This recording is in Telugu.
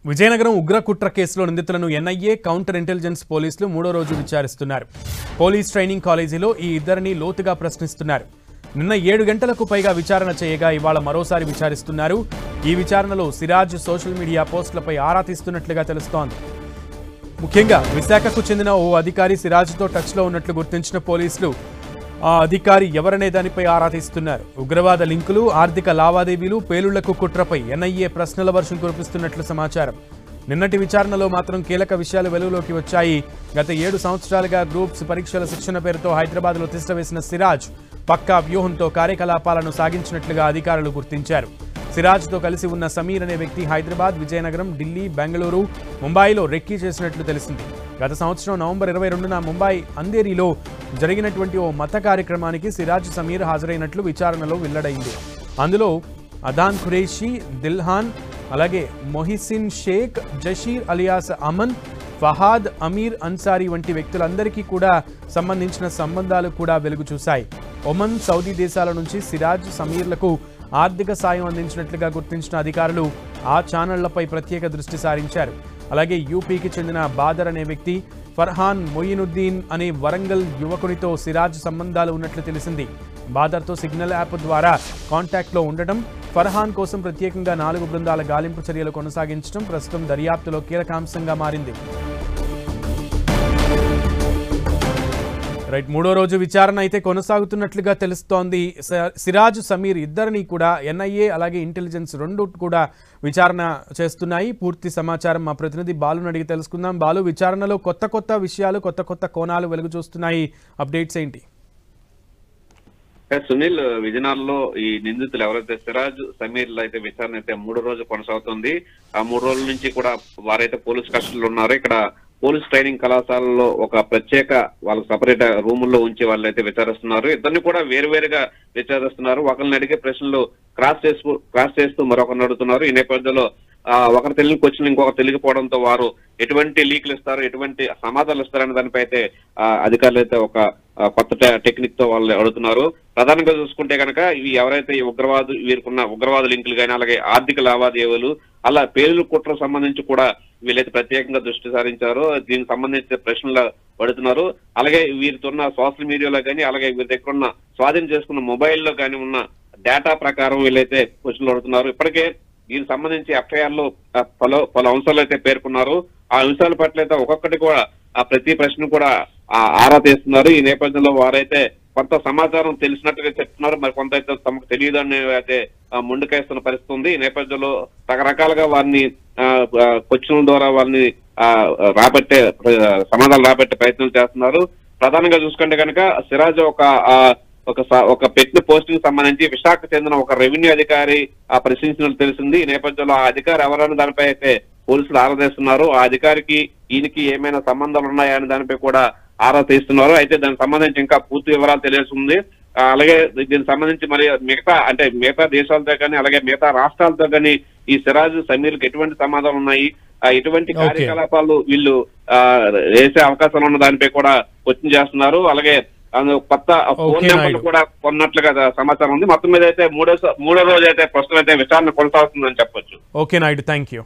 విజయనగరం ఉగ్ర కుట్ర కేసులో నిందితులను ఎన్ఐఏ కౌంటర్ ఇంటెలిజెన్స్ పోలీసులు మూడో రోజు విచారిస్తున్నారు. పోలీస్ ట్రైనింగ్ కాలేజీలో ఈ ఇద్దరిని లోతుగా ప్రశ్నిస్తున్నారు. నిన్న 7 గంటలకు పైగా విచారణ చేయగా ఇవాళ మరోసారి విచారిస్తున్నారు. ఈ విచారణలో సిరాజ్ సోషల్ మీడియా పోస్టులపై ఆరా తీస్తున్నట్లుగా తెలుస్తోంది. ముఖ్యంగా విశాఖకు చెందిన ఓ అధికారి సిరాజ్తో టచ్లో ఉన్నట్లు గుర్తించిన పోలీసులు ఆ అధికారి ఎవరనే దానిపై ఆరా తీస్తున్నారు. ఉగ్రవాద లింకులు, ఆర్థిక లావాదేవీలు, పేలుళ్లకు కుట్రపై ఎన్ఐఏ ప్రశ్నల వర్షం కురిపిస్తున్నట్లు సమాచారం. నిన్నటి విచారణలో మాత్రం కీలక విషయాలు వెలుగులోకి వచ్చాయి. గత 7 సంవత్సరాలుగా గ్రూప్స్ పరీక్షల శిక్షణ పేరుతో హైదరాబాద్లో తిష్టవేసిన సిరాజ్ పక్కా వ్యూహంతో కార్యకలాపాలను సాగించినట్లుగా అధికారులు గుర్తించారు. సిరాజ్తో కలిసి ఉన్న సమీర్ అనే వ్యక్తి హైదరాబాద్, విజయనగరం, ఢిల్లీ, బెంగళూరు, ముంబైలో రెక్కీ చేసినట్లు తెలిసింది. గత సంవత్సరం నవంబర్ 22న ముంబై అంధేరిలో జరిగినటువంటి ఓ మత కార్యక్రమానికి సిరాజ్, సమీర్ హాజరైనట్లు విచారణలో వెల్లడైంది. అందులో అదాన్ ఖురేషీ, దిల్హాన్, అలాగే మొహిసిన్ షేక్, జషీర్ అలియాస్ అమన్, ఫహాద్, అమీర్ అన్సారీ వంటి వ్యక్తులందరికీ కూడా సంబంధించిన సంబంధాలు కూడా వెలుగు చూశాయి. ఒమన్, సౌదీ దేశాల నుంచి సిరాజ్, సమీర్లకు ఆర్థిక సాయం అందించినట్లుగా గుర్తించిన అధికారులు ఆ ఛానళ్లపై ప్రత్యేక దృష్టి సారించారు. అలాగే యూపీకి చెందిన బాదర్ అనే వ్యక్తి, ఫర్హాన్ మొయినుద్దీన్ అనే వరంగల్ యువకునితో సిరాజ్ సంబంధాలు ఉన్నట్లు తెలిసింది. బాదర్తో సిగ్నల్ యాప్ ద్వారా కాంటాక్ట్లో ఉండటం, ఫర్హాన్ కోసం ప్రత్యేకంగా 4 బృందాల గాలింపు చర్యలు కొనసాగించడం ప్రస్తుతం దర్యాప్తులో కీలకాంశంగా మారింది. మూడో రోజు విచారణ అయితే కొనసాగుతున్నట్లుగా తెలుస్తోంది. సిరాజ్, సమీర్ ఇద్దరిని కూడా ఎన్ఐఏ అలాగే ఇంటెలిజెన్స్ రెండు కూడా విచారణ చేస్తున్నాయి. పూర్తి సమాచారం మా ప్రతినిధి బాలుని అడిగి తెలుసుకుందాం. బాలు, విచారణలో కొత్త విషయాలు, కొత్త కోణాలు వెలుగు చూస్తున్నాయి. అప్డేట్స్ ఏంటి? సునీల్, విజయనగరంలో ఈ నిందితులు ఎవరైతే సిరాజ్, సమీర్లు అయితే విచారణ అయితే 3వ రోజు కొనసాగుతుంది. ఆ 3 రోజుల నుంచి కూడా వారైతే పోలీస్ కస్టడీలో ఉన్నారు. ఇక్కడ పోలీస్ ట్రైనింగ్ కళాశాలలో ఒక ప్రత్యేక వాళ్ళకి సపరేట్ రూముల్లో ఉంచి వాళ్ళు అయితే విచారిస్తున్నారు. ఇద్దరిని కూడా వేరువేరుగా విచారిస్తున్నారు. ఒకరిని అడిగే ప్రశ్నలు క్రాస్ చేస్తూ మరొకరిని అడుగుతున్నారు. ఈ నేపథ్యంలో ఒకరు తెలియని క్వశ్చన్ ఇంకొకరు తెలియకపోవడంతో వారు ఎటువంటి లీకులు ఇస్తారు, ఎటువంటి సమాధానాలు ఇస్తారనే దానిపై అయితే అధికారులు అయితే ఒక కొత్త టెక్నిక్ తో వాళ్ళు అడుగుతున్నారు. ప్రధానంగా చూసుకుంటే కనుక ఇవి ఎవరైతే వీరికున్న ఉగ్రవాద లింకులు కానీ, అలాగే ఆర్థిక లావాదేవీలు, అలా పేలుల కుట్రకు సంబంధించి కూడా వీళ్ళైతే ప్రత్యేకంగా దృష్టి సారించారు. దీనికి సంబంధించిన ప్రశ్నలు అడుగుతున్నారు. అలాగే వీరితో ఉన్న సోషల్ మీడియాలో కానీ, అలాగే వీరి దగ్గర ఉన్న స్వాధీనం చేసుకున్న మొబైల్లో కానీ ఉన్న డేటా ప్రకారం వీళ్ళైతే క్వశ్చన్లు అడుగుతున్నారు. ఇప్పటికే దీనికి సంబంధించి ఎఫ్ఐఆర్ లో పలు అంశాలు అయితే పేర్కొన్నారు. ఆ అంశాల పట్ల అయితే ఒక్కొక్కటి కూడా ప్రతి ప్రశ్న కూడా ఆరా తీస్తున్నారు. ఈ నేపథ్యంలో వారైతే కొంత సమాచారం తెలిసినట్టుగా చెప్తున్నారు, మరి కొంత అయితే తమకు తెలియదు అని అయితే ముందుకేస్తున్న పరిస్థితి ఉంది. ఈ నేపథ్యంలో రకరకాలుగా వారిని క్వశ్చన్ల ద్వారా వారిని సమాధానాలు రాబట్టే ప్రయత్నం చేస్తున్నారు. ప్రధానంగా చూసుకుంటే కనుక సిరాజ్ ఒక పెట్టిన పోస్టింగ్ సంబంధించి విశాఖకు చెందిన ఒక రెవెన్యూ అధికారి ప్రశ్నించినట్టు తెలిసింది. ఈ నేపథ్యంలో ఆ అధికారి ఎవరైనా దానిపై అయితే పోలీసులు ఆరా తీస్తున్నారు. ఆ అధికారికి ఈయనకి ఏమైనా సంబంధాలు ఉన్నాయా అనే దానిపై కూడా ఆరా తీస్తున్నారు. అయితే దానికి సంబంధించి ఇంకా పూర్తి వివరాలు తెలియజేస్తుంది. అలాగే దీనికి సంబంధించి మరి మిగతా దేశాలతో కానీ, అలాగే మిగతా రాష్ట్రాలతో కానీ ఈ సిరాజ్, సమీర్కి ఎటువంటి సమాధానం ఉన్నాయి, ఎటువంటి కార్యకలాపాలు వీళ్ళు వేసే అవకాశాలు ఉన్న దానిపై కూడా క్వశ్చన్ చేస్తున్నారు. అలాగే కొత్త ఫోన్ నెంబర్లు కూడా కొన్నట్లుగా సమాచారం ఉంది. మొత్తం మీద అయితే మూడో రోజు అయితే ప్రస్తుతం అయితే విచారణ కొనసాగుతుందని చెప్పొచ్చు. Okay Naidu, thank you.